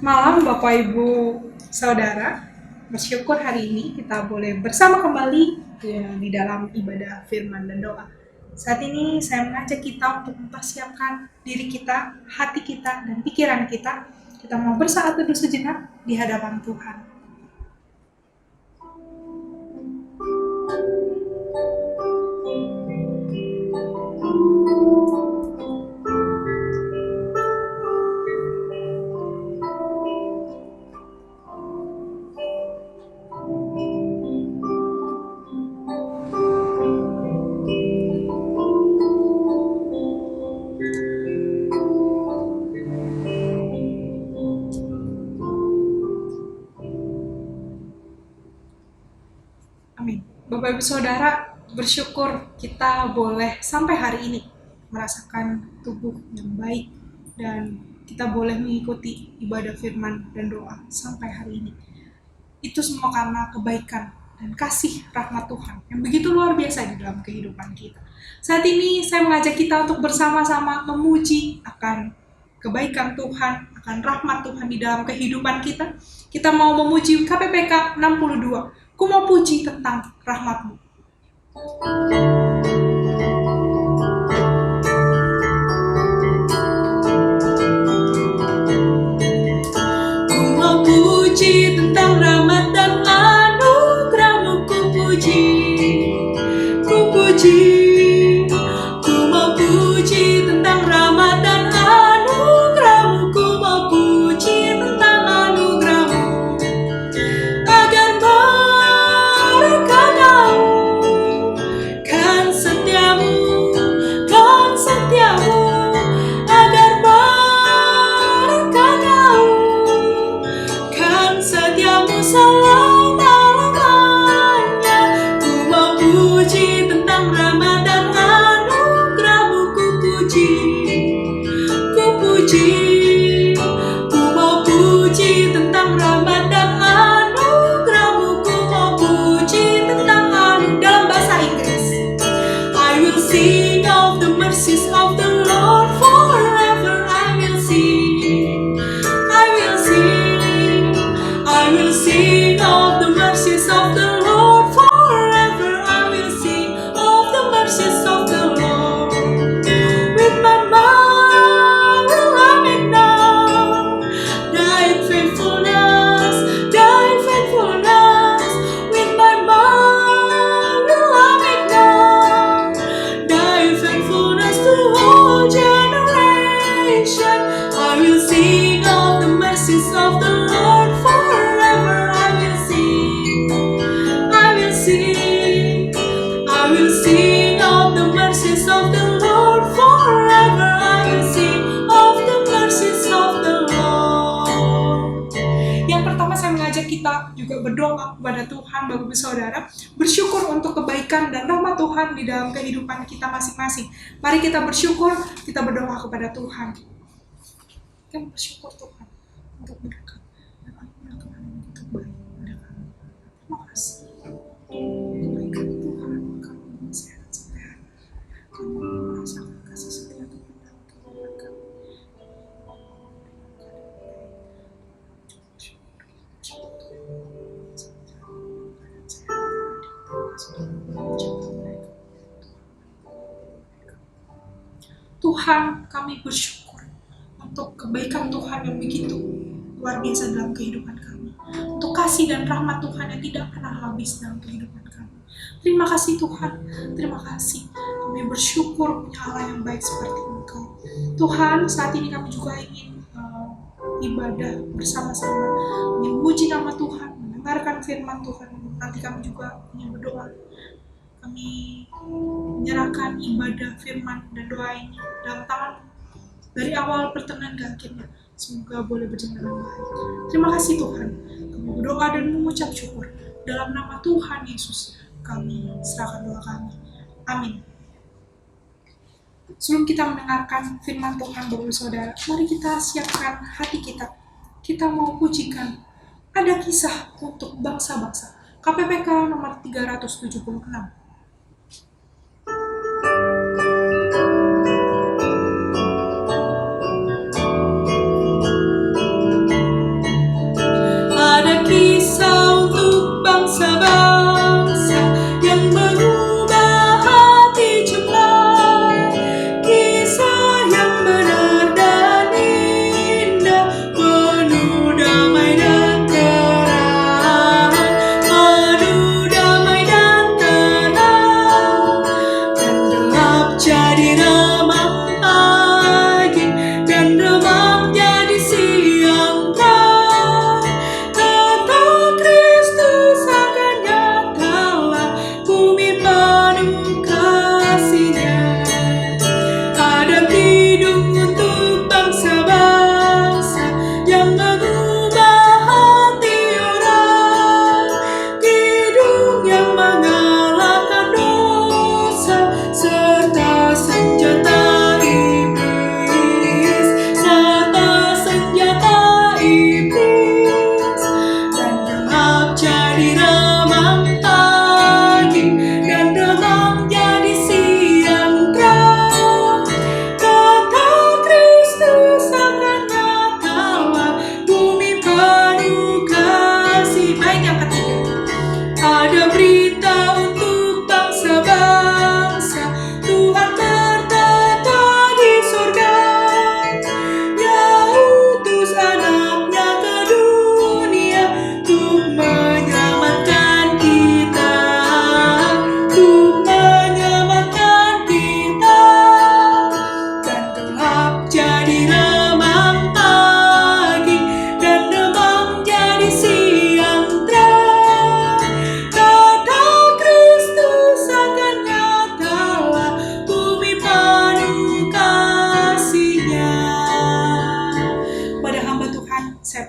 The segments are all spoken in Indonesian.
Malam Bapak Ibu Saudara, bersyukur hari ini kita boleh bersama kembali di dalam ibadah firman dan doa. Saat ini saya mengajak kita untuk mempersiapkan diri kita, hati kita, dan pikiran kita. Kita mau bersaat teduh sejenak di hadapan Tuhan. Amin. Bapak Ibu Saudara, bersyukur kita boleh sampai hari ini merasakan tubuh yang baik dan kita boleh mengikuti ibadah firman dan doa sampai hari ini. Itu semua karena kebaikan dan kasih rahmat Tuhan yang begitu luar biasa di dalam kehidupan kita. Saat ini saya mengajak kita untuk bersama-sama memuji akan kebaikan Tuhan, akan rahmat Tuhan di dalam kehidupan kita. Kita mau memuji KPPK 62. Ku mau puji tentang rahmat-Mu. Ku mau puji tentang rahmat dan anugerah-Mu, ku puji. Ku mau puji tentang rahmat dan anugerah-Mu, ku mau puji tentang anugerah-Mu. Agar mereka tahu kan setiamu, agar mereka tahu kan setiamu selama-lamanya. Ku mau puji tentang rahmat dan anugerah-Mu, ku puji. Ku mau puji tentang rahmat dan anugerah-Mu, ku mau puji tentang dalam bahasa Inggris. I will sing of the mercies of the Lord forever. I will sing of the mercies of the Lord forever. I will sing of the mercies of the Lord. With my mouth will I make known thy faithfulness. With my mouth will I make known thy faithfulness to all generation. I will sing of the mercies of the Lord forever. I will sing of the mercies of the Lord forever. I will sing of the mercies of the Lord. Yang pertama saya mengajak kita juga berdoa kepada Tuhan, Bapak Ibu Saudara, bersyukur untuk kebaikan dan rahmat Tuhan di dalam kehidupan kita masing-masing. Mari kita bersyukur, kita berdoa kepada Tuhan. Kita bersyukur Tuhan untuk berkat dan anugerah Tuhan yang begitu baik pada kami. Terima kasih. Kebaikan Tuhan, kami sehat sampai hari. Kami merasakan kasih setia Tuhan dalam kehidupan kami. Tuhan, kami bersyukur untuk kebaikan Tuhan yang begitu luar biasa dalam kehidupan kami, untuk kasih dan rahmat Tuhan yang tidak pernah habis dalam kehidupan kami. Terima kasih Tuhan, terima kasih. Kami bersyukur punya Allah yang baik seperti Engkau. Tuhan, saat ini kami juga ingin ibadah bersama-sama, memuji nama Tuhan, mendengarkan firman Tuhan. Nanti kami juga ingin berdoa. Kami menyerahkan ibadah firman dan doa ini dalam tangan dari awal pertengahan ke akhirnya. Semoga boleh berjalan dengan baik. Terima kasih Tuhan. Kami berdoa dan mengucap syukur. Dalam nama Tuhan Yesus, kami serahkan doa kami. Amin. Sebelum kita mendengarkan firman Tuhan, Bapak Ibu Saudara, mari kita siapkan hati kita. Kita mau pujikan. Ada kisah untuk bangsa-bangsa. KPPK nomor 376.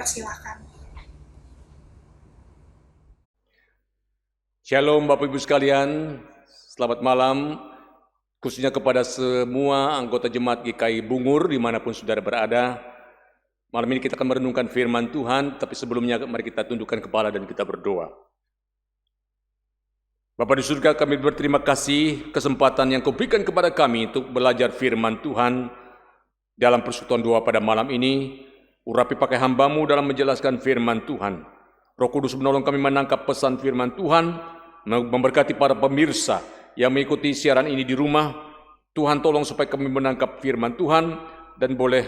dipersilakan. Shalom Bapak Ibu sekalian, selamat malam, khususnya kepada semua anggota Jemaat GKI Bungur dimanapun saudara berada. Malam ini kita akan merenungkan firman Tuhan, tapi sebelumnya mari kita tundukkan kepala dan kita berdoa. Bapa di surga, kami berterima kasih kesempatan yang Kau berikan kepada kami untuk belajar firman Tuhan dalam persekutuan doa pada malam ini. Urapi pakai hamba-Mu dalam menjelaskan firman Tuhan. Roh Kudus menolong kami menangkap pesan firman Tuhan, memberkati para pemirsa yang mengikuti siaran ini di rumah. Tuhan tolong supaya kami menangkap firman Tuhan dan boleh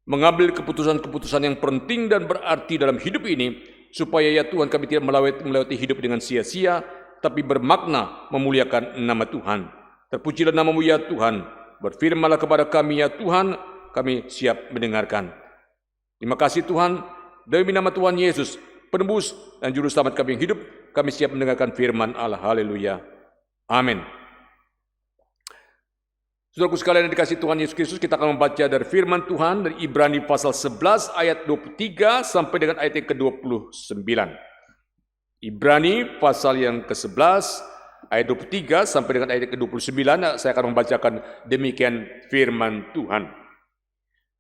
mengambil keputusan-keputusan yang penting dan berarti dalam hidup ini, supaya ya Tuhan kami tidak melewati hidup dengan sia-sia, tapi bermakna memuliakan nama Tuhan. Terpujilah nama-Mu ya Tuhan, berfirmanlah kepada kami ya Tuhan, kami siap mendengarkan. Terima kasih Tuhan, demi nama Tuhan Yesus, penebus dan juru selamat kami yang hidup, kami siap mendengarkan firman Allah. Haleluya. Amin. Saudaraku sekalian yang dikasihi Tuhan Yesus Kristus, kita akan membaca dari firman Tuhan dari Ibrani pasal 11 ayat 23 sampai dengan ayat yang ke-29. Ibrani pasal yang ke-11 ayat 23 sampai dengan ayat yang ke-29, saya akan membacakan demikian firman Tuhan.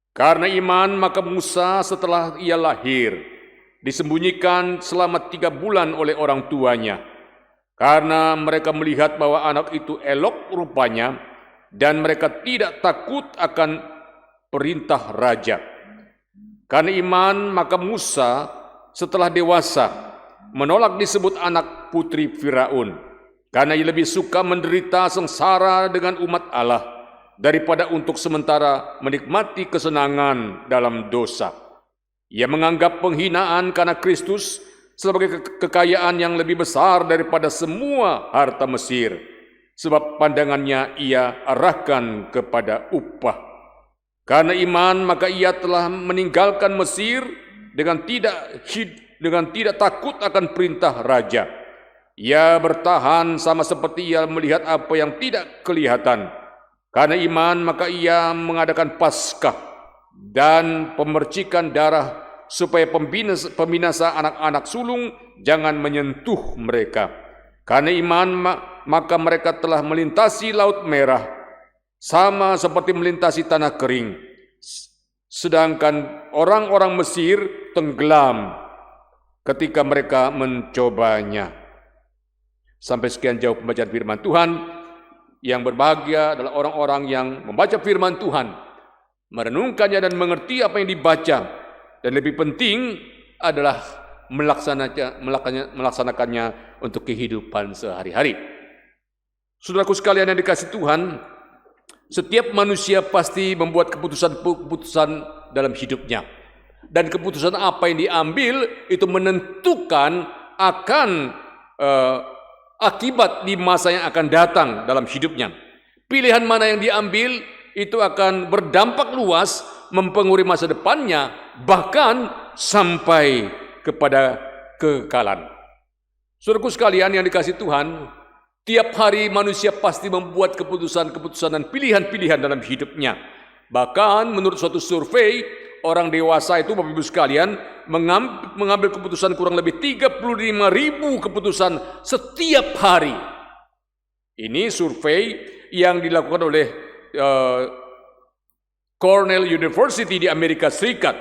Karena iman maka Musa setelah ia lahir disembunyikan selama 3 bulan oleh orang tuanya, karena mereka melihat bahwa anak itu elok rupanya, dan mereka tidak takut akan perintah raja. Karena iman maka Musa setelah dewasa menolak disebut anak putri Firaun, karena ia lebih suka menderita sengsara dengan umat Allah daripada untuk sementara menikmati kesenangan dalam dosa. Ia menganggap penghinaan karena Kristus sebagai kekayaan yang lebih besar daripada semua harta Mesir, sebab pandangannya ia arahkan kepada upah. Karena iman maka ia telah meninggalkan Mesir dengan tidak takut akan perintah raja. Ia bertahan sama seperti ia melihat apa yang tidak kelihatan. Karena iman maka ia mengadakan Paskah dan pemercikan darah supaya pembinasa anak-anak sulung jangan menyentuh mereka. Karena iman maka mereka telah melintasi Laut Merah sama seperti melintasi tanah kering, sedangkan orang-orang Mesir tenggelam ketika mereka mencobanya. Sampai sekian jauh pembacaan firman Tuhan. Yang berbahagia adalah orang-orang yang membaca firman Tuhan, merenungkannya dan mengerti apa yang dibaca, dan lebih penting adalah melaksanakannya untuk kehidupan sehari-hari. Saudaraku sekalian yang dikasihi Tuhan, setiap manusia pasti membuat keputusan-keputusan dalam hidupnya, dan keputusan apa yang diambil itu menentukan akan akibat di masa yang akan datang dalam hidupnya. Pilihan mana yang diambil itu akan berdampak luas, mempengaruhi masa depannya, bahkan sampai kepada kekekalan. Saudaraku sekalian yang dikasihi Tuhan, tiap hari manusia pasti membuat keputusan-keputusan dan pilihan-pilihan dalam hidupnya. Bahkan menurut suatu survei, orang dewasa itu Bapak Ibu sekalian mengambil keputusan kurang lebih 35.000 keputusan setiap hari. Ini survei yang dilakukan oleh Cornell University di Amerika Serikat.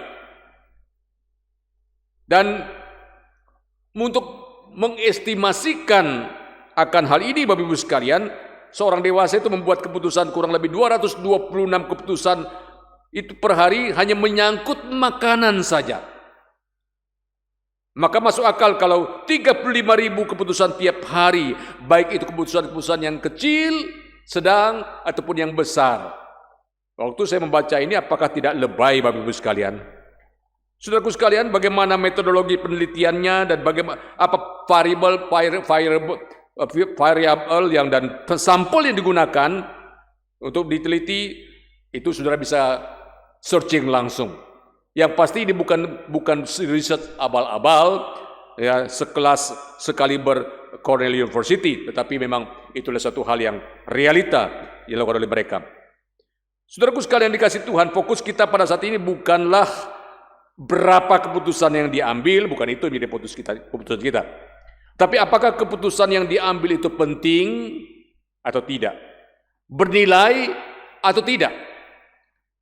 Dan untuk mengestimasikan akan hal ini Bapak Ibu sekalian, seorang dewasa itu membuat keputusan kurang lebih 226 keputusan itu per hari hanya menyangkut makanan saja. Maka masuk akal kalau 35.000 keputusan tiap hari, baik itu keputusan-keputusan yang kecil, sedang, ataupun yang besar. Waktu saya membaca ini, apakah tidak lebay Bapak Ibu sekalian? Saudaraku sekalian, bagaimana metodologi penelitiannya dan bagaimana apa variabel yang dan sampel yang digunakan untuk diteliti, itu saudara bisa searching langsung. Yang pasti ini bukan riset abal-abal ya sekaliber Cornell University, tetapi memang itulah satu hal yang realita dilakukan oleh mereka. Saudaraku sekalian dikasih Tuhan, fokus kita pada saat ini bukanlah berapa keputusan yang diambil, bukan itu yang menjadi keputusan kita. Tapi apakah keputusan yang diambil itu penting atau tidak? Bernilai atau tidak?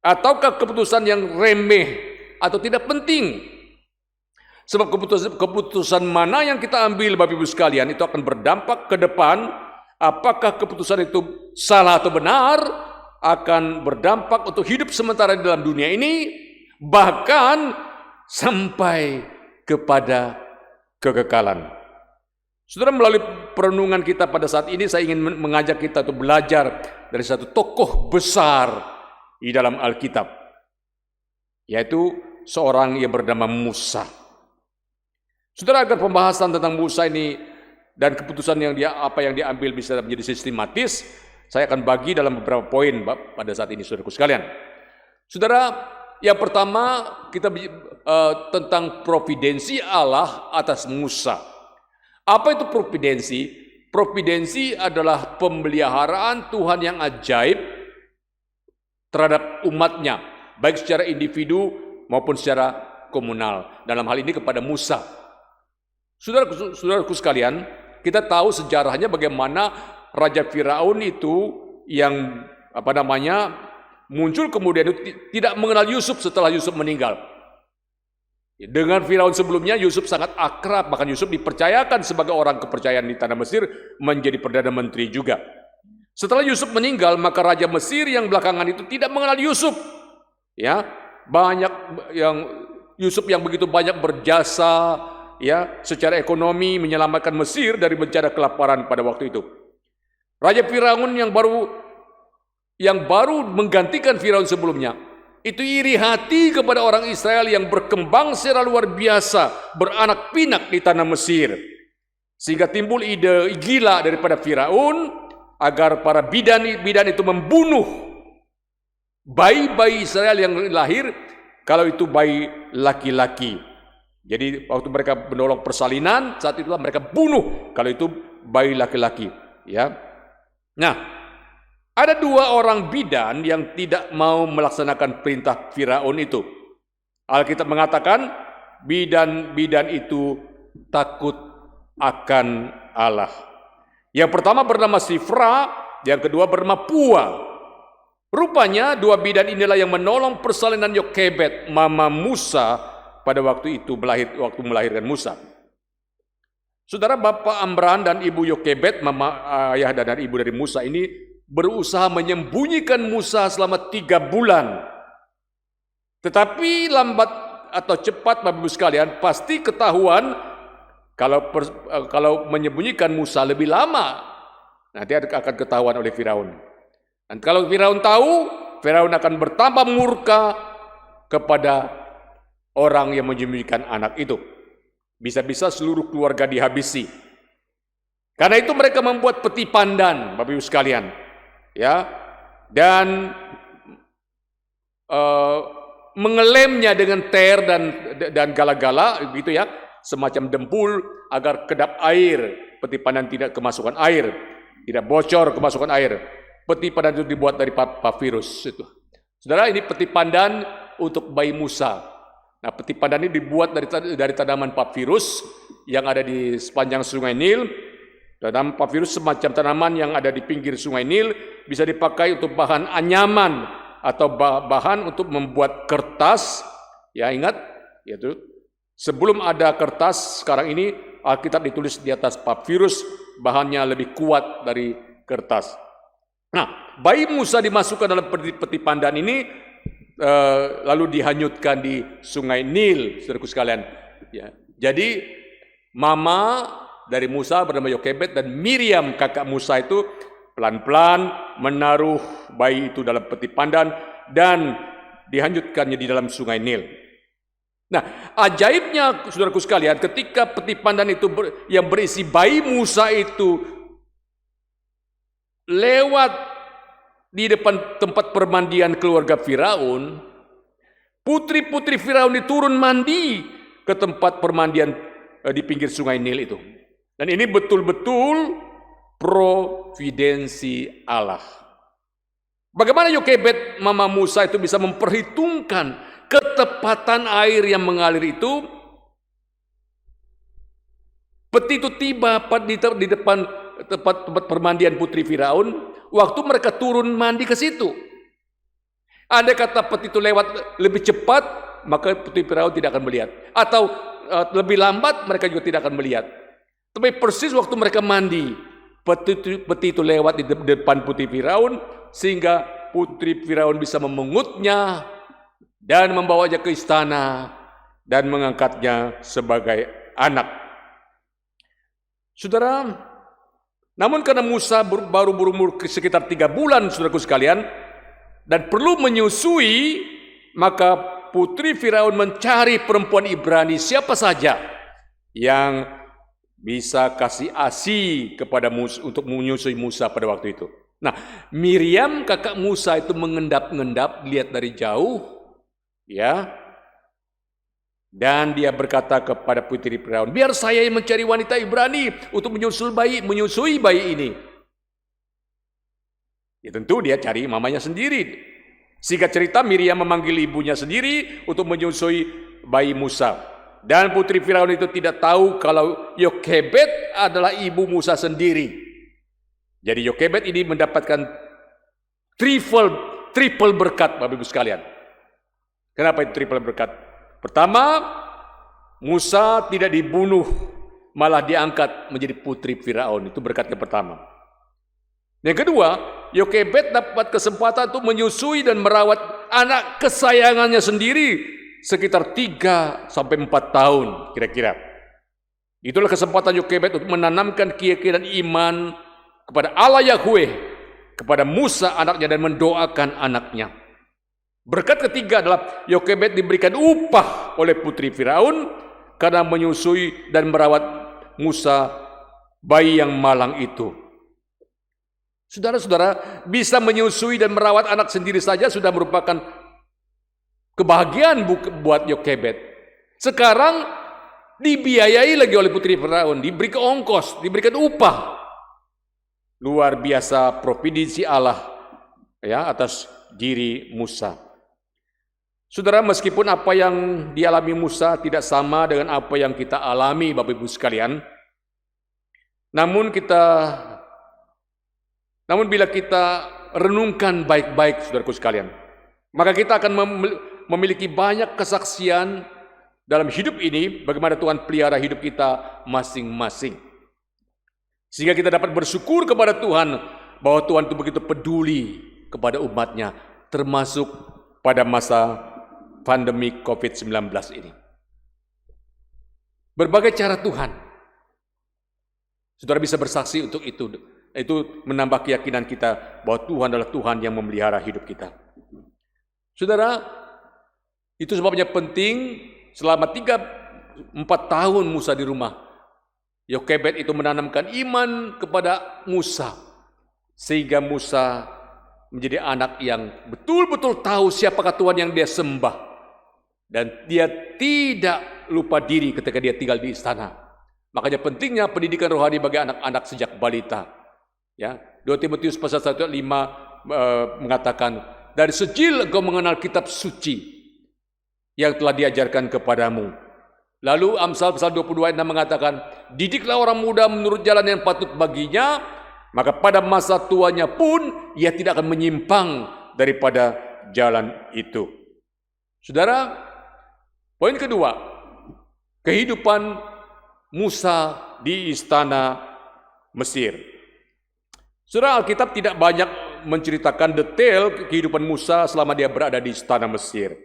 Ataukah keputusan yang remeh atau tidak penting? Sebab keputusan mana yang kita ambil, Bapak Ibu sekalian, itu akan berdampak ke depan. Apakah keputusan itu salah atau benar, akan berdampak untuk hidup sementara di dalam dunia ini, bahkan sampai kepada kekekalan. Saudara, melalui perenungan kita pada saat ini, saya ingin mengajak kita untuk belajar dari satu tokoh besar di dalam Alkitab, yaitu seorang yang bernama Musa. Saudara, agar pembahasan tentang Musa ini dan keputusan yang yang diambil bisa menjadi sistematis, saya akan bagi dalam beberapa poin pada saat ini, saudaraku sekalian. Saudara, yang pertama kita tentang providensi Allah atas Musa. Apa itu providensi? Providensi adalah pemeliharaan Tuhan yang ajaib terhadap umatnya, baik secara individu maupun secara komunal. Dalam hal ini kepada Musa. Saudaraku sekalian, kita tahu sejarahnya bagaimana Raja Firaun itu yang muncul kemudian itu tidak mengenal Yusuf setelah Yusuf meninggal. Dengan Firaun sebelumnya, Yusuf sangat akrab, bahkan Yusuf dipercayakan sebagai orang kepercayaan di tanah Mesir, menjadi Perdana Menteri juga. Setelah Yusuf meninggal, maka Raja Mesir yang belakangan itu tidak mengenal Yusuf. Ya, banyak Yusuf yang begitu banyak berjasa, ya, secara ekonomi menyelamatkan Mesir dari bencana kelaparan pada waktu itu. Raja Firaun yang baru menggantikan Firaun sebelumnya, itu iri hati kepada orang Israel yang berkembang secara luar biasa, beranak pinak di tanah Mesir. Sehingga timbul ide gila daripada Firaun agar para bidan itu membunuh bayi-bayi Israel yang lahir, kalau itu bayi laki-laki. Jadi waktu mereka menolong persalinan, saat itulah mereka bunuh kalau itu bayi laki-laki, ya. Nah, ada dua orang bidan yang tidak mau melaksanakan perintah Firaun itu. Alkitab mengatakan bidan-bidan itu takut akan Allah. Yang pertama bernama Sifra, yang kedua bernama Pua. Rupanya dua bidan inilah yang menolong persalinan Yokebed, mama Musa, pada waktu itu waktu melahirkan Musa. Saudara, Bapak Amran dan Ibu Yokebed, mama ayah dan ibu dari Musa ini berusaha menyembunyikan Musa selama 3 bulan. Tetapi lambat atau cepat, Bapak Ibu sekalian, pasti ketahuan kalau menyembunyikan Musa lebih lama, nanti akan ketahuan oleh Firaun. Dan kalau Firaun tahu, Firaun akan bertambah murka kepada orang yang menyembunyikan anak itu. Bisa-bisa seluruh keluarga dihabisi. Karena itu mereka membuat peti pandan, Bapak Ibu sekalian, ya, dan mengelemnya dengan ter dan gala-gala, gitu ya, semacam dempul agar kedap air peti pandan tidak kemasukan air, tidak bocor kemasukan air. Peti pandan itu dibuat dari papirus itu. Saudara, ini peti pandan untuk bayi Musa. Nah, peti pandan ini dibuat dari tanaman papirus yang ada di sepanjang Sungai Nil. Tanaman papirus semacam tanaman yang ada di pinggir Sungai Nil, bisa dipakai untuk bahan anyaman atau bahan untuk membuat kertas. Ya, ingat, yaitu sebelum ada kertas, sekarang ini Alkitab ditulis di atas papirus, bahannya lebih kuat dari kertas. Nah, bayi Musa dimasukkan dalam peti pandan ini, lalu dihanyutkan di Sungai Nil, saudaraku sekalian. Ya. Jadi mama dari Musa bernama Yokebed dan Miriam kakak Musa itu pelan-pelan menaruh bayi itu dalam peti pandan dan dihanyutkannya di dalam Sungai Nil. Nah, ajaibnya saudaraku sekalian, ketika peti pandan itu yang berisi bayi Musa itu lewat di depan tempat permandian keluarga Firaun, putri-putri Firaun diturun mandi ke tempat permandian di pinggir Sungai Nil itu. Dan ini betul-betul providensi Allah. Bagaimana Yokebed, mama Musa itu bisa memperhitungkan ketepatan air yang mengalir itu, peti itu tiba di depan tempat permandian putri Firaun. Waktu mereka turun mandi ke situ, andai kata peti itu lewat lebih cepat, maka putri Firaun tidak akan melihat. Atau lebih lambat, mereka juga tidak akan melihat. Tapi persis waktu mereka mandi, peti itu lewat di depan putri Firaun, sehingga putri Firaun bisa memengutnya dan membawanya ke istana dan mengangkatnya sebagai anak. Saudara, namun karena Musa baru berumur sekitar 3 bulan, saudaraku sekalian, dan perlu menyusui, maka putri Firaun mencari perempuan Ibrani siapa saja yang bisa kasih ASI kepada Musa untuk menyusui Musa pada waktu itu. Nah, Miriam kakak Musa itu mengendap-endap, lihat dari jauh, ya. Dan dia berkata kepada putri Firaun, biar saya yang mencari wanita Ibrani untuk menyusui bayi ini. Ya tentu dia cari mamanya sendiri. Singkat cerita, Miriam memanggil ibunya sendiri untuk menyusui bayi Musa. Dan putri Firaun itu tidak tahu kalau Yokebed adalah ibu Musa sendiri. Jadi Yokebed ini mendapatkan triple berkat, Bapak Ibu sekalian. Kenapa itu triple berkat? Pertama, Musa tidak dibunuh, malah diangkat menjadi putri Firaun. Itu berkat yang pertama. Yang kedua, Yokebed dapat kesempatan untuk menyusui dan merawat anak kesayangannya sendiri sekitar 3 sampai 4 tahun kira-kira. Itulah kesempatan Yokebed untuk menanamkan keyakinan iman kepada Allah Yahweh, kepada Musa anaknya, dan mendoakan anaknya. Berkat ketiga adalah Yokebed diberikan upah oleh putri Firaun karena menyusui dan merawat Musa, bayi yang malang itu. Saudara-saudara, bisa menyusui dan merawat anak sendiri saja sudah merupakan kebahagiaan buat Yokebed. Sekarang dibiayai lagi oleh putri Firaun, diberikan ongkos, diberikan upah. Luar biasa providensi Allah ya atas diri Musa. Saudara, meskipun apa yang dialami Musa tidak sama dengan apa yang kita alami, Bapak Ibu sekalian, namun bila kita renungkan baik-baik, saudaraku sekalian, maka kita akan memiliki banyak kesaksian dalam hidup ini bagaimana Tuhan pelihara hidup kita masing-masing. Sehingga kita dapat bersyukur kepada Tuhan bahwa Tuhan itu begitu peduli kepada umatnya, termasuk pada masa pandemi COVID-19 ini. Berbagai cara Tuhan. Saudara bisa bersaksi untuk itu. Itu menambah keyakinan kita bahwa Tuhan adalah Tuhan yang memelihara hidup kita. Saudara, itu sebabnya penting selama 3-4 tahun Musa di rumah, Yokebed itu menanamkan iman kepada Musa, sehingga Musa menjadi anak yang betul-betul tahu siapakah Tuhan yang dia sembah. Dan dia tidak lupa diri ketika dia tinggal di istana. Makanya pentingnya pendidikan rohani bagi anak-anak sejak balita. Ya, 2 Timotius pasal 1 ayat 5 mengatakan, dari secil engkau mengenal kitab suci yang telah diajarkan kepadamu. Lalu Amsal pasal 22 ayat 6 mengatakan, didiklah orang muda menurut jalan yang patut baginya, maka pada masa tuanya pun ia tidak akan menyimpang daripada jalan itu. Saudara, poin kedua, kehidupan Musa di istana Mesir. Saudara, Alkitab tidak banyak menceritakan detail kehidupan Musa selama dia berada di istana Mesir.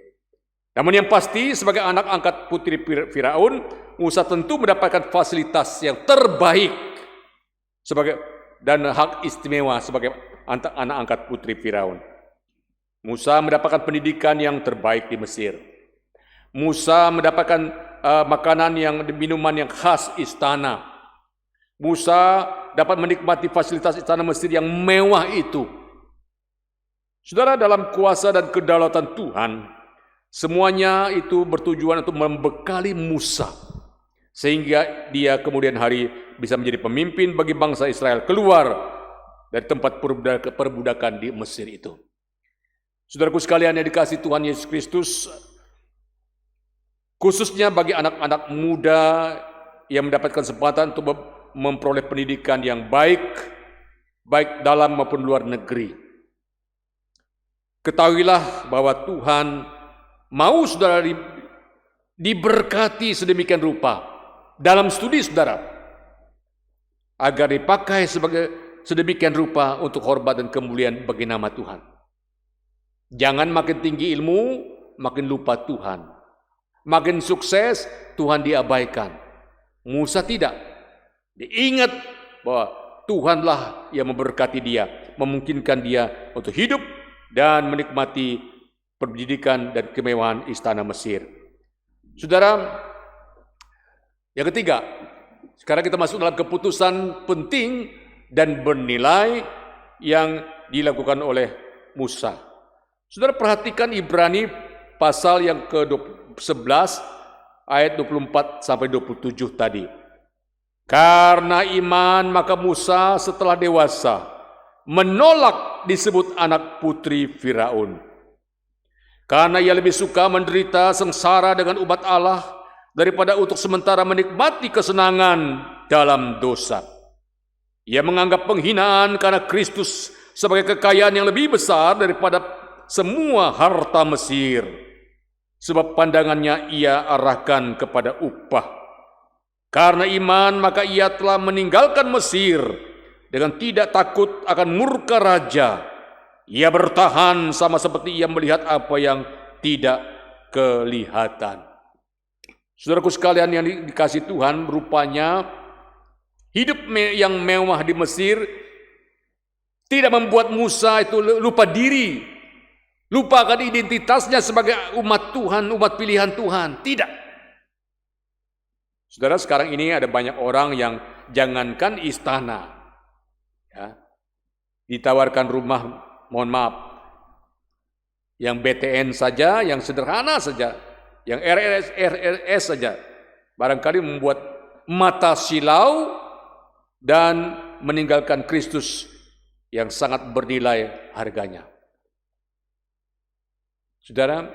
Namun yang pasti, sebagai anak angkat putri Firaun, Musa tentu mendapatkan fasilitas yang terbaik dan hak istimewa sebagai anak angkat putri Firaun. Musa mendapatkan pendidikan yang terbaik di Mesir. Musa mendapatkan makanan minuman yang khas istana. Musa dapat menikmati fasilitas istana Mesir yang mewah itu. Saudara, dalam kuasa dan kedaulatan Tuhan, semuanya itu bertujuan untuk membekali Musa, sehingga dia kemudian hari bisa menjadi pemimpin bagi bangsa Israel keluar dari tempat perbudakan di Mesir itu. Saudaraku sekalian yang dikasihi Tuhan Yesus Kristus, khususnya bagi anak-anak muda yang mendapatkan kesempatan untuk memperoleh pendidikan yang baik dalam maupun luar negeri. Ketahuilah bahwa Tuhan mau saudara diberkati sedemikian rupa dalam studi saudara, agar dipakai sebagai sedemikian rupa untuk hormat dan kemuliaan bagi nama Tuhan. Jangan makin tinggi ilmu, makin lupa Tuhan. Makin sukses, Tuhan diabaikan. Musa tidak. Diingat bahwa Tuhanlah yang memberkati dia, memungkinkan dia untuk hidup dan menikmati pendidikan dan kemewahan istana Mesir. Saudara, yang ketiga, sekarang kita masuk dalam keputusan penting dan bernilai yang dilakukan oleh Musa. Saudara perhatikan Ibrani pasal yang ke-11 ayat 24 sampai 27 tadi. Karena iman maka Musa setelah dewasa menolak disebut anak putri Firaun. Karena ia lebih suka menderita sengsara dengan umat Allah daripada untuk sementara menikmati kesenangan dalam dosa. Ia menganggap penghinaan karena Kristus sebagai kekayaan yang lebih besar daripada semua harta Mesir, sebab pandangannya ia arahkan kepada upah. Karena iman maka ia telah meninggalkan Mesir dengan tidak takut akan murka raja. Ia bertahan sama seperti ia melihat apa yang tidak kelihatan. Saudaraku sekalian yang dikasihi Tuhan, rupanya hidup yang mewah di Mesir tidak membuat Musa itu lupa diri, lupa akan identitasnya sebagai umat Tuhan, umat pilihan Tuhan. Tidak. Saudara, sekarang ini ada banyak orang yang jangankan istana, ya, ditawarkan rumah, mohon maaf, yang BTN saja, yang sederhana saja, yang RRS saja, barangkali membuat mata silau dan meninggalkan Kristus yang sangat bernilai harganya. Saudara,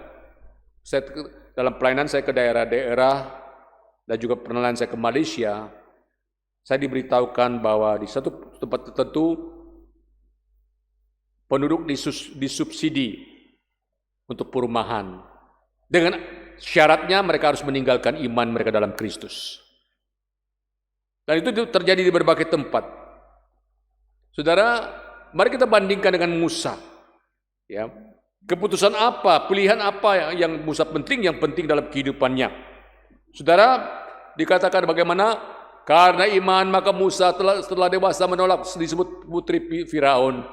dalam pelayanan saya ke daerah-daerah dan juga perkenalan saya ke Malaysia, saya diberitahukan bahwa di satu tempat tertentu penduduk disubsidi untuk perumahan dengan syaratnya mereka harus meninggalkan iman mereka dalam Kristus. Dan itu terjadi di berbagai tempat. Saudara, mari kita bandingkan dengan Musa. Ya, keputusan apa, pilihan apa yang Musa penting, yang penting dalam kehidupannya. Saudara, dikatakan bagaimana? Karena iman maka Musa setelah dewasa menolak disebut putri Firaun.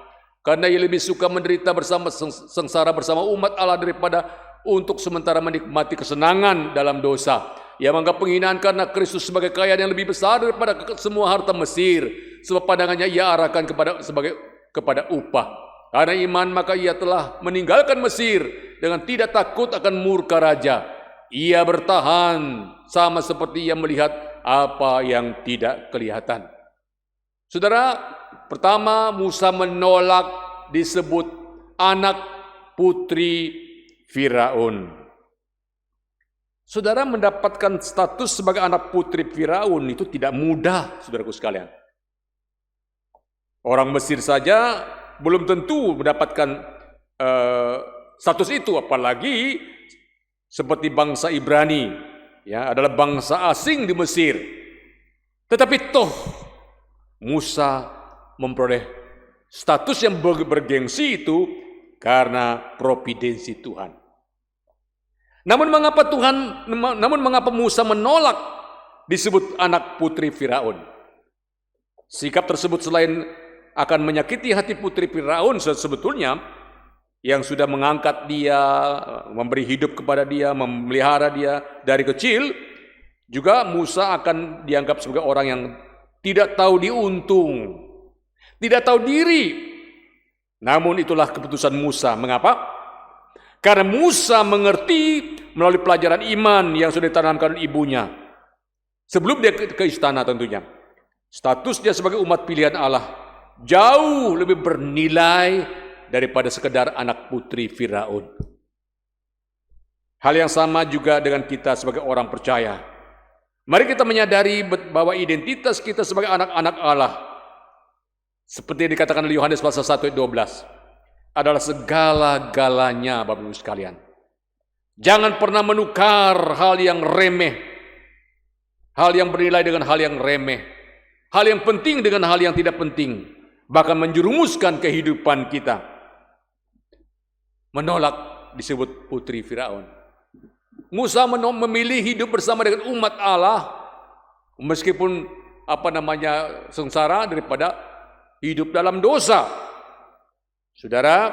Karena ia lebih suka menderita bersama sengsara bersama umat Allah daripada untuk sementara menikmati kesenangan dalam dosa. Ia menganggap penghinaan karena Kristus sebagai kekayaan yang lebih besar daripada semua harta Mesir. Sebab pandangannya ia arahkan kepada upah. Karena iman maka ia telah meninggalkan Mesir dengan tidak takut akan murka raja. Ia bertahan sama seperti ia melihat apa yang tidak kelihatan. Saudara, pertama Musa menolak disebut anak putri Firaun. Saudara, mendapatkan status sebagai anak putri Firaun itu tidak mudah, saudaraku sekalian. Orang Mesir saja belum tentu mendapatkan status itu, apalagi seperti bangsa Ibrani, ya, adalah bangsa asing di Mesir. Tetapi toh Musa memperoleh status yang bergengsi itu karena providensi Tuhan. Namun mengapa Musa menolak disebut anak putri Firaun? Sikap tersebut selain akan menyakiti hati putri Firaun sebetulnya, yang sudah mengangkat dia, memberi hidup kepada dia, memelihara dia dari kecil, juga Musa akan dianggap sebagai orang yang tidak tahu diuntung, tidak tahu diri. Namun itulah keputusan Musa. Mengapa? Karena Musa mengerti melalui pelajaran iman yang sudah ditanamkan ibunya. Sebelum dia ke istana tentunya. Status dia sebagai umat pilihan Allah jauh lebih bernilai daripada sekedar anak putri Firaun. Hal yang sama juga dengan kita sebagai orang percaya. Mari kita menyadari bahwa identitas kita sebagai anak-anak Allah, seperti yang dikatakan oleh Yohanes pasal 1 ayat 12, adalah segala-galanya, Bapak Ibu sekalian. Jangan pernah menukar hal yang remeh, hal yang bernilai dengan hal yang remeh, hal yang penting dengan hal yang tidak penting, bahkan menjerumuskan kehidupan kita. Menolak disebut putri Firaun. Musa memilih hidup bersama dengan umat Allah, meskipun sengsara daripada hidup dalam dosa. Saudara,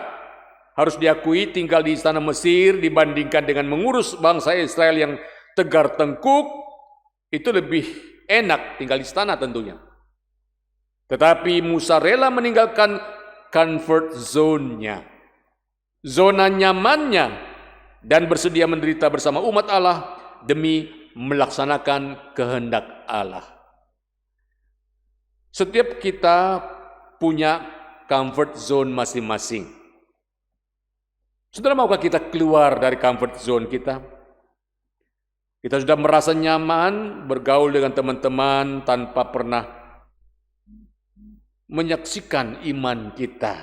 harus diakui tinggal di istana Mesir dibandingkan dengan mengurus bangsa Israel yang tegar tengkuk, itu lebih enak tinggal di istana tentunya. Tetapi Musa rela meninggalkan comfort zone-nya, zona nyamannya, dan bersedia menderita bersama umat Allah demi melaksanakan kehendak Allah. Setiap kita punya comfort zone masing-masing. Saudara, maukah kita keluar dari comfort zone kita? Kita sudah merasa nyaman bergaul dengan teman-teman tanpa pernah menyaksikan iman kita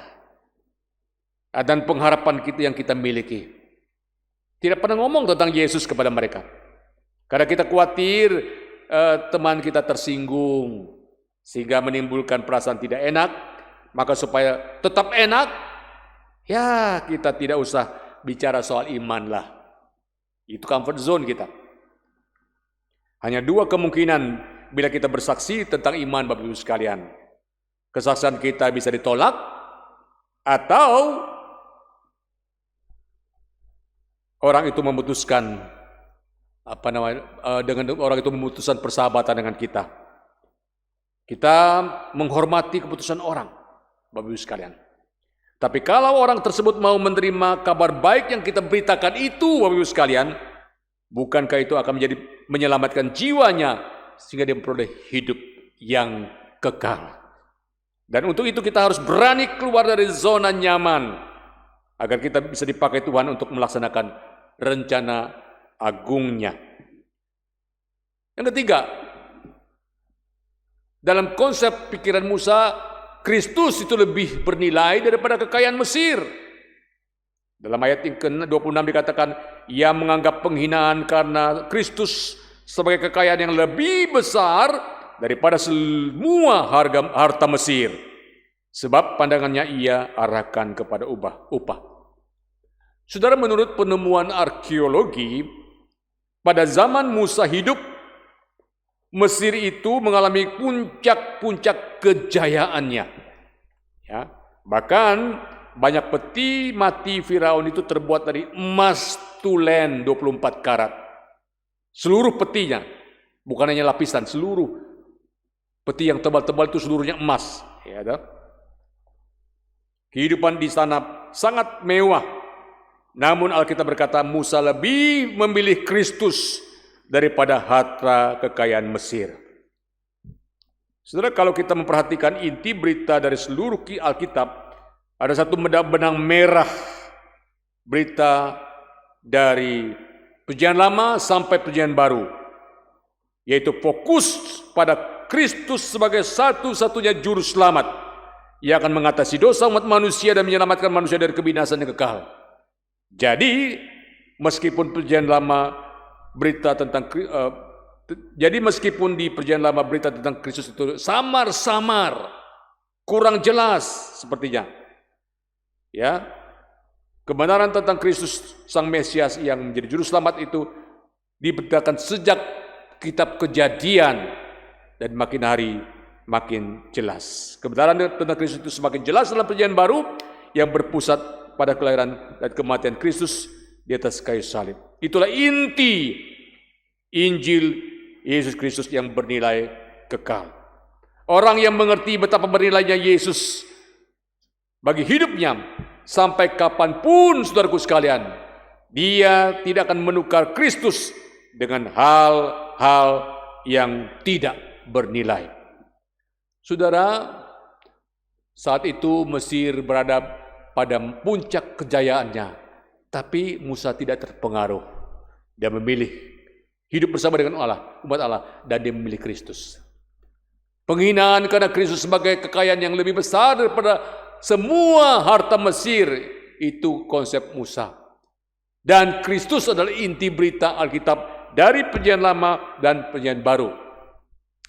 dan pengharapan kita yang kita miliki. Tidak pernah ngomong tentang Yesus kepada mereka. Karena kita khawatir teman kita tersinggung, sehingga menimbulkan perasaan tidak enak. Maka supaya tetap enak, ya kita tidak usah bicara soal iman lah. Itu comfort zone kita. Hanya dua kemungkinan bila kita bersaksi tentang iman, Bapak Ibu sekalian. Kesaksian kita bisa ditolak, atau orang itu memutuskan dengan orang itu memutuskan persahabatan dengan kita. Kita menghormati keputusan orang, Bapak Ibu sekalian. Tapi kalau orang tersebut mau menerima kabar baik yang kita beritakan itu, Bapak Ibu sekalian, bukankah itu akan menjadi menyelamatkan jiwanya sehingga dia memperoleh hidup yang kekal? Dan untuk itu kita harus berani keluar dari zona nyaman agar kita bisa dipakai Tuhan untuk melaksanakan rencana agungnya. Yang ketiga, dalam konsep pikiran Musa, Kristus itu lebih bernilai daripada kekayaan Mesir. Dalam ayat yang ke-26 dikatakan, ia menganggap penghinaan karena Kristus sebagai kekayaan yang lebih besar daripada semua harta Mesir. Sebab pandangannya ia arahkan kepada upah. Saudara, menurut penemuan arkeologi, pada zaman Musa hidup, Mesir itu mengalami puncak-puncak kejayaannya. Ya, bahkan banyak peti mati Firaun itu terbuat dari emas tulen 24 karat. Seluruh petinya, bukan hanya lapisan, seluruh peti yang tebal-tebal itu seluruhnya emas. Ya, kehidupan di sana sangat mewah. Namun Alkitab berkata Musa lebih memilih Kristus daripada harta kekayaan Mesir. Saudara, kalau kita memperhatikan inti berita dari seluruh Alkitab, ada satu benang merah berita dari Perjanjian Lama sampai Perjanjian Baru, yaitu fokus pada Kristus sebagai satu-satunya juru selamat yang akan mengatasi dosa umat manusia dan menyelamatkan manusia dari kebinasaan yang kekal. Jadi, meskipun Perjanjian Lama meskipun di Perjanjian Lama berita tentang Kristus itu samar-samar, kurang jelas sepertinya. Ya, kebenaran tentang Kristus Sang Mesias yang menjadi juru selamat itu diberitakan sejak kitab Kejadian dan makin hari makin jelas. Kebenaran tentang Kristus itu semakin jelas dalam Perjanjian Baru yang berpusat pada kelahiran dan kematian Kristus di atas kayu salib. Itulah inti Injil Yesus Kristus yang bernilai kekal. Orang yang mengerti betapa bernilainya Yesus bagi hidupnya sampai kapanpun, saudaraku sekalian, dia tidak akan menukar Kristus dengan hal-hal yang tidak bernilai. Saudara, saat itu Mesir berada pada puncak kejayaannya, tapi Musa tidak terpengaruh. Dia memilih hidup bersama dengan Allah, umat Allah, dan dia memilih Kristus. Penghinaan karena Kristus sebagai kekayaan yang lebih besar daripada semua harta Mesir, itu konsep Musa. Dan Kristus adalah inti berita Alkitab dari Perjanjian Lama dan Perjanjian Baru.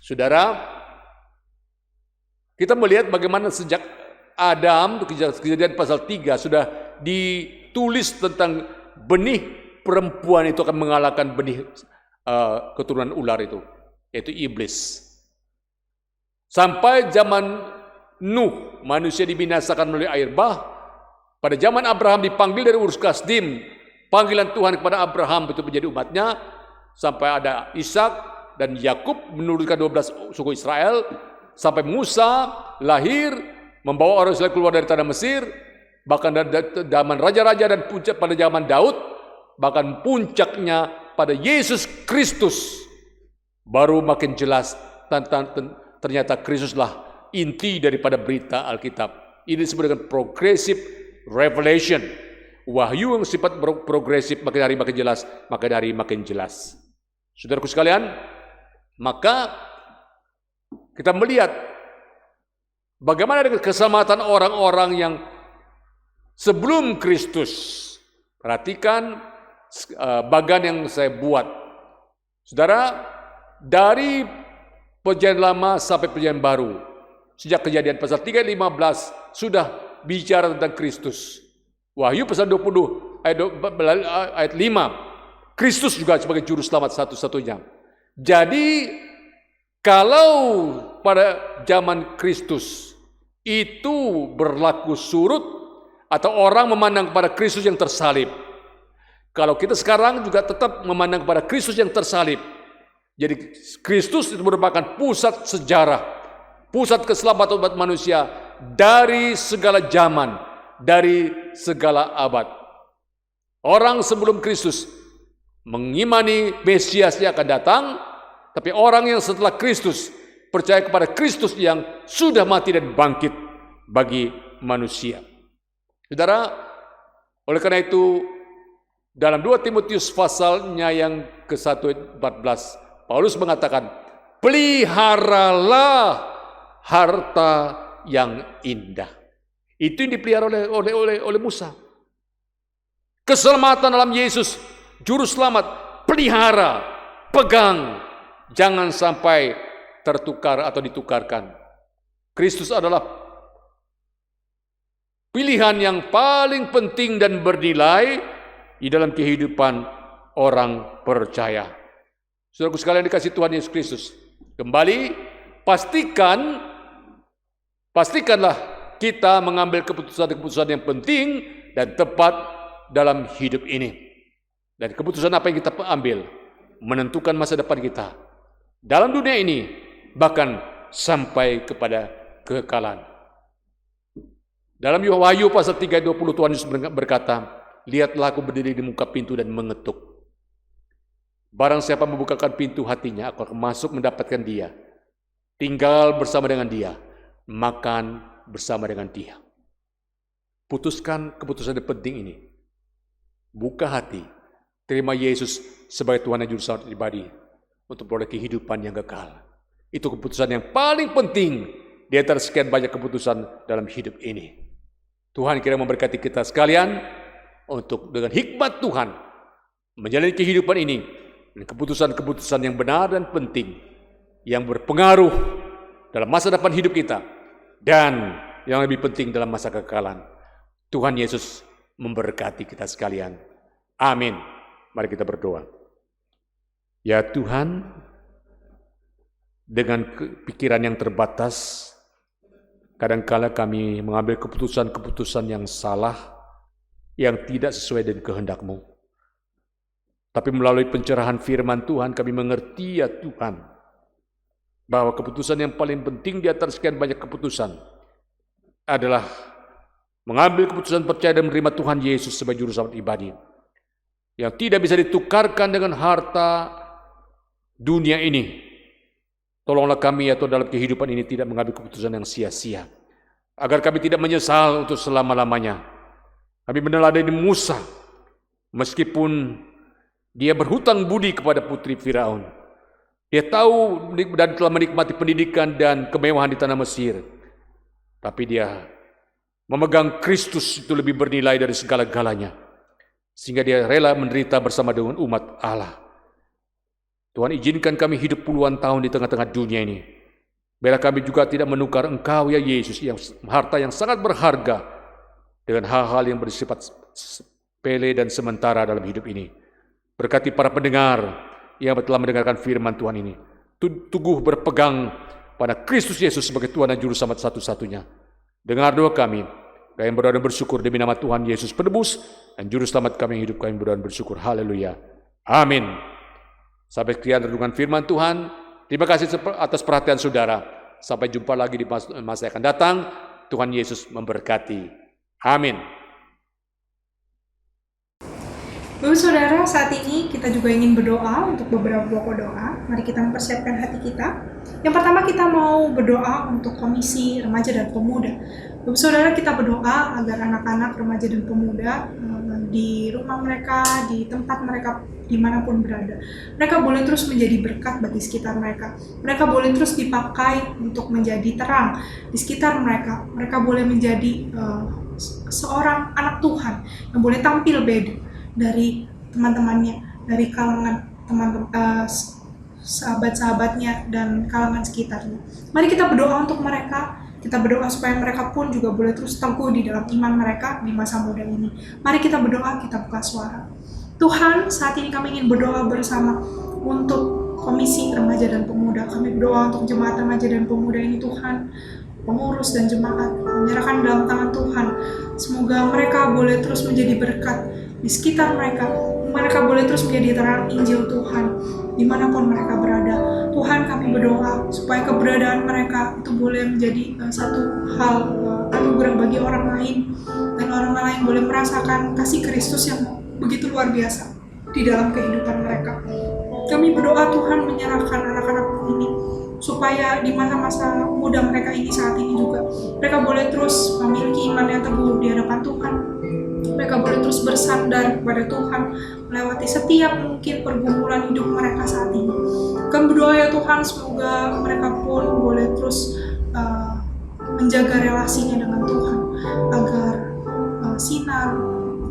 Saudara, kita melihat bagaimana sejak Adam, Kejadian pasal 3 sudah ditulis tentang benih perempuan itu akan mengalahkan benih keturunan ular itu, yaitu iblis. Sampai zaman Nuh, manusia dibinasakan melalui air bah. Pada zaman Abraham dipanggil dari Ur Kasdim, panggilan Tuhan kepada Abraham itu menjadi umatnya, sampai ada Ishak dan Yakub menurunkan 12 suku Israel, sampai Musa lahir membawa orang Israel keluar dari tanah Mesir, bahkan dari zaman raja-raja dan puncak pada zaman Daud, bahkan puncaknya pada Yesus Kristus, baru makin jelas ternyata Kristuslah inti daripada berita Alkitab. Ini disebut dengan progressive revelation. Wahyu yang sifat progresif makin hari makin jelas, makin hari makin jelas. Saudaraku sekalian, maka kita melihat bagaimana dengan keselamatan orang-orang yang sebelum Kristus. Perhatikan bagan yang saya buat. Saudara, dari Perjanjian Lama sampai Perjanjian Baru, sejak Kejadian pasal 3:15 sudah bicara tentang Kristus. Wahyu pasal 20 ayat 5, Kristus juga sebagai juru selamat satu-satunya. Jadi kalau pada zaman Kristus itu berlaku surut atau orang memandang kepada Kristus yang tersalib, kalau kita sekarang juga tetap memandang kepada Kristus yang tersalib. Jadi Kristus itu merupakan pusat sejarah, pusat keselamatan umat manusia dari segala zaman, dari segala abad. Orang sebelum Kristus mengimani Mesias yang akan datang, tapi orang yang setelah Kristus percaya kepada Kristus yang sudah mati dan bangkit bagi manusia. Saudara, oleh karena itu dalam 2 Timotius pasalnya yang ke-1 ayat 14, Paulus mengatakan, peliharalah harta yang indah. Itu yang dipelihara oleh Musa. Keselamatan dalam Yesus, juru selamat, pelihara, pegang, jangan sampai tertukar atau ditukarkan. Kristus adalah pilihan yang paling penting dan bernilai di dalam kehidupan orang percaya. Saudaraku sekalian dikasih Tuhan Yesus Kristus, kembali pastikanlah kita mengambil keputusan-keputusan yang penting dan tepat dalam hidup ini. Dan keputusan apa yang kita ambil menentukan masa depan kita dalam dunia ini, bahkan sampai kepada kekekalan. Dalam Wahyu pasal 3:20 Tuhan Yesus berkata, lihatlah aku berdiri di muka pintu dan mengetuk. Barang siapa membukakan pintu hatinya, aku akan masuk mendapatkan dia, tinggal bersama dengan dia, makan bersama dengan dia. Putuskan keputusan yang penting ini. Buka hati, terima Yesus sebagai Tuhan dan Juru Selamat pribadi untuk beroleh kehidupan yang kekal. Itu keputusan yang paling penting di antara sekian banyak keputusan dalam hidup ini. Tuhan kiranya memberkati kita sekalian untuk dengan hikmat Tuhan menjalani kehidupan ini dan keputusan-keputusan yang benar dan penting yang berpengaruh dalam masa depan hidup kita dan yang lebih penting dalam masa kekekalan. Tuhan Yesus memberkati kita sekalian. Amin. Mari kita berdoa. Ya Tuhan, dengan pikiran yang terbatas, kadangkala kami mengambil keputusan-keputusan yang salah, yang tidak sesuai dengan kehendak-Mu. Tapi melalui pencerahan firman Tuhan, kami mengerti ya Tuhan, bahwa keputusan yang paling penting di antara sekian banyak keputusan adalah mengambil keputusan percaya dan menerima Tuhan Yesus sebagai Juru Selamat pribadi, yang tidak bisa ditukarkan dengan harta dunia ini. Tolonglah kami ya Tuhan dalam kehidupan ini tidak mengambil keputusan yang sia-sia, agar kami tidak menyesal untuk selama-lamanya. Kami meneladani Musa, meskipun Dia berhutang budi kepada putri Firaun. Dia tahu dan telah menikmati pendidikan dan kemewahan di tanah Mesir. Tapi dia memegang Kristus itu lebih bernilai dari segala-galanya. Sehingga dia rela menderita bersama dengan umat Allah. Tuhan, izinkan kami hidup puluhan tahun di tengah-tengah dunia ini. Biarlah kami juga tidak menukar Engkau ya Yesus, yang harta yang sangat berharga, dengan hal-hal yang bersifat sepele dan sementara dalam hidup ini. Berkati para pendengar yang telah mendengarkan firman Tuhan ini. Teguh berpegang pada Kristus Yesus sebagai Tuhan dan Juru Selamat satu-satunya. Dengar doa kami. Kami berdoa dan bersyukur demi nama Tuhan Yesus Penebus dan Juru Selamat kami yang hidup, kami berdoa dan bersyukur. Haleluya. Amin. Sampai sekian renungan firman Tuhan. Terima kasih atas perhatian saudara. Sampai jumpa lagi di masa yang akan datang. Tuhan Yesus memberkati. Amin. Bapak Saudara, saat ini kita juga ingin berdoa untuk beberapa pokok doa. Mari kita mempersiapkan hati kita. Yang pertama, kita mau berdoa untuk Komisi Remaja dan Pemuda. Bapak Saudara, kita berdoa agar anak-anak remaja dan pemuda di rumah mereka, di tempat mereka, dimanapun berada, mereka boleh terus menjadi berkat bagi sekitar mereka. Mereka boleh terus dipakai untuk menjadi terang di sekitar mereka. Mereka boleh menjadi seorang anak Tuhan yang boleh tampil beda dari teman-temannya, dari kalangan sahabat-sahabatnya dan kalangan sekitarnya. Mari kita berdoa untuk mereka. Kita berdoa supaya mereka pun juga boleh terus teguh di dalam iman mereka di masa muda ini. Mari kita berdoa, kita buka suara. Tuhan, saat ini kami ingin berdoa bersama untuk Komisi Remaja dan Pemuda. Kami berdoa untuk jemaat remaja dan pemuda ini, Tuhan, pengurus dan jemaat, menyerahkan dalam tangan Tuhan. Semoga mereka boleh terus menjadi berkat di sekitar mereka. Mereka boleh terus menjadi terang Injil Tuhan dimanapun mereka berada. Tuhan, kami berdoa supaya keberadaan mereka itu boleh menjadi satu hal anugerah bagi orang lain, dan orang lain boleh merasakan kasih Kristus yang begitu luar biasa di dalam kehidupan mereka. Kami berdoa Tuhan, menyerahkan anak-anak ini supaya di masa-masa muda mereka ini saat ini juga mereka boleh terus memiliki iman yang teguh di hadapan Tuhan. Mereka boleh terus bersandar kepada Tuhan melewati setiap mungkin pergumulan hidup mereka saat ini. Kami berdoa ya Tuhan, semoga mereka pun boleh terus menjaga relasinya dengan Tuhan, agar sinar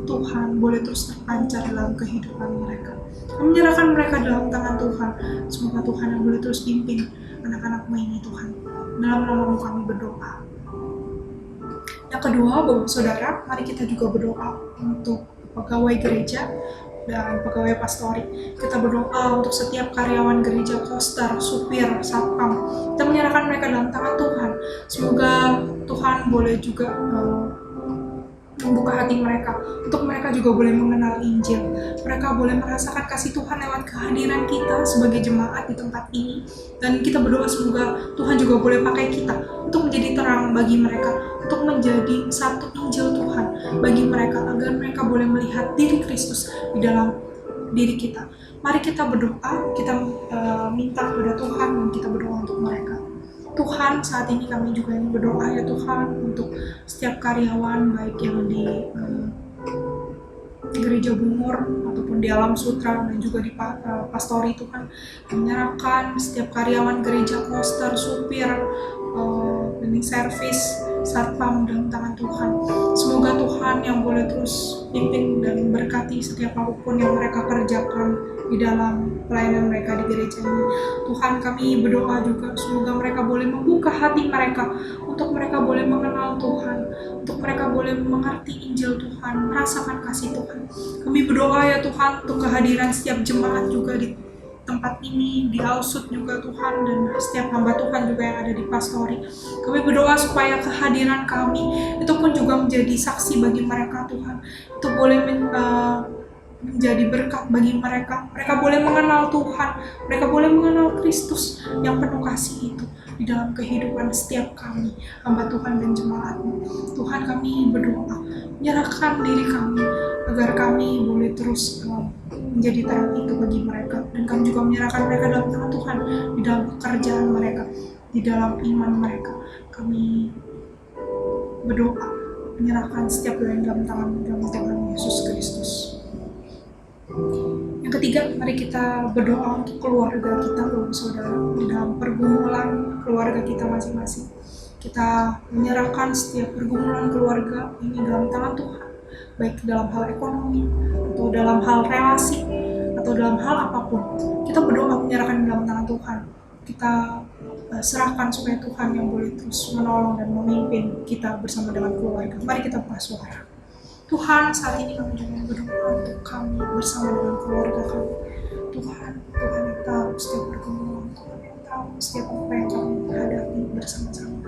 Tuhan boleh terus terpancar dalam kehidupan mereka. Kami menyerahkan mereka dalam tangan Tuhan. Semoga Tuhan yang boleh terus pimpin anak-anakmu ini, Tuhan. Dalam nama-Mu kami berdoa. Yang kedua, Bapak Saudara, mari kita juga berdoa untuk pegawai gereja dan pegawai pastori. Kita berdoa untuk setiap karyawan gereja, koster, supir, satpam. Kita menyerahkan mereka dalam tangan Tuhan. Semoga Tuhan boleh juga membuka hati mereka, untuk mereka juga boleh mengenal Injil. Mereka boleh merasakan kasih Tuhan lewat kehadiran kita sebagai jemaat di tempat ini. Dan kita berdoa semoga Tuhan juga boleh pakai kita untuk menjadi terang bagi mereka, untuk menjadi satu Injil Tuhan bagi mereka, agar mereka boleh melihat diri Kristus di dalam diri kita. Mari kita berdoa, kita minta kepada Tuhan, dan kita berdoa untuk mereka. Tuhan, saat ini kami juga ingin berdoa ya Tuhan untuk setiap karyawan, baik yang di Gereja Bungur ataupun di Alam Sutra dan juga di Pastori. Tuhan, menyerahkan setiap karyawan gereja, koster, supir, cleaning service, satpam dalam tangan Tuhan. Semoga Tuhan yang boleh terus pimpin dan berkati setiap apapun yang mereka kerjakan di dalam pelayanan mereka di gereja ini. Tuhan, kami berdoa juga semoga mereka boleh membuka hati mereka, untuk mereka boleh mengenal Tuhan, untuk mereka boleh mengerti Injil Tuhan, merasakan kasih Tuhan. Kami berdoa ya Tuhan untuk kehadiran setiap jemaat juga di tempat ini, di Alsut juga Tuhan, dan setiap hamba Tuhan juga yang ada di Pastori. Kami berdoa supaya kehadiran kami itu pun juga menjadi saksi bagi mereka Tuhan. Itu boleh menjadi berkat bagi mereka. Mereka boleh mengenal Tuhan, mereka boleh mengenal Kristus yang penuh kasih itu di dalam kehidupan setiap kami, hamba Tuhan dan jemaat-Mu. Tuhan, kami berdoa, menyerahkan diri kami agar kami boleh terus menjadi terang itu bagi mereka, dan kami juga menyerahkan mereka dalam tangan Tuhan di dalam pekerjaan mereka, di dalam iman mereka. Kami berdoa, menyerahkan setiap doa dalam tangan Tuhan Yesus Kristus. Yang ketiga, mari kita berdoa untuk keluarga kita, Bapak Saudara, di dalam pergumulan keluarga kita masing-masing. Kita menyerahkan setiap pergumulan keluarga ini dalam tangan Tuhan, baik dalam hal ekonomi, atau dalam hal relasi, atau dalam hal apapun. Kita berdoa menyerahkan dalam tangan Tuhan. Kita serahkan supaya Tuhan yang boleh terus menolong dan memimpin kita bersama dengan keluarga. Mari kita bersuara. Tuhan, saat ini kami juga berdoa untuk kami bersama dengan keluarga kami. Tuhan yang tahu setiap pergumulan, Tuhan yang tahu setiap apa yang kami hadapi bersama-sama.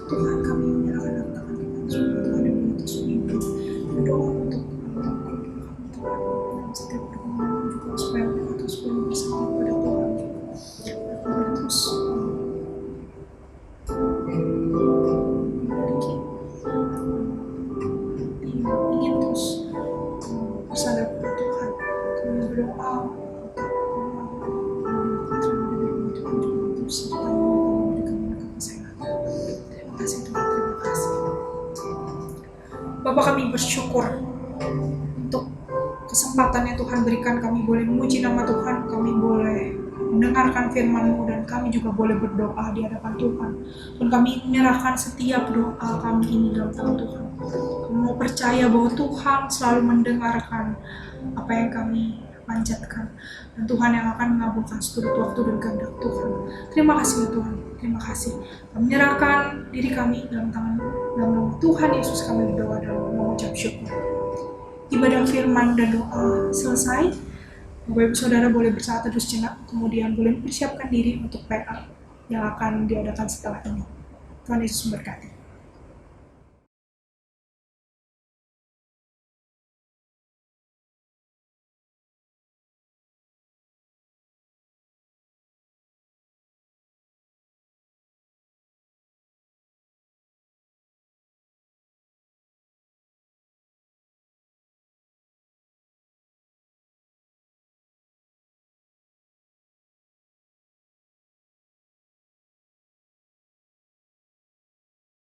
Tuhan, kami menyerahkan dalam tangan Tuhan, supaya Tuhan yang boleh terus memimpin. Berdoa untuk keluarga kami, Tuhan, dalam setiap pergumulan juga supaya mereka terus boleh bersama pada Tuhan. Mereka boleh terus memiliki ingin terus bersandar pada Tuhan. Kami berdoa untuk Tuhan juga terus sertai mereka, memberikan mereka kesehatan. Terima kasih Tuhan, terima kasih. Bapak, kami bersyukur untuk kesempatan yang Tuhan berikan, kami boleh memuji nama Tuhan, kami boleh mendengarkan firman-Mu, dan kami juga boleh berdoa di hadapan Tuhan. Dan kami menyerahkan setiap doa kami ini dalam tangan Tuhan. Kami mau percaya bahwa Tuhan selalu mendengarkan apa yang kami panjatkan, dan Tuhan yang akan mengabulkan seturut waktu dan kehendak Tuhan. Terima kasih ya Tuhan, terima kasih. Kami menyerahkan diri kami dalam tangan, dalam nama Tuhan Yesus kami berdoa dan mengucap syukur. Ibadah firman dan doa selesai. Bapak Ibu Saudara boleh bersaat teduh sejenak, kemudian boleh mempersiapkan diri untuk PA yang akan diadakan setelah ini. Tuhan Yesus memberkati.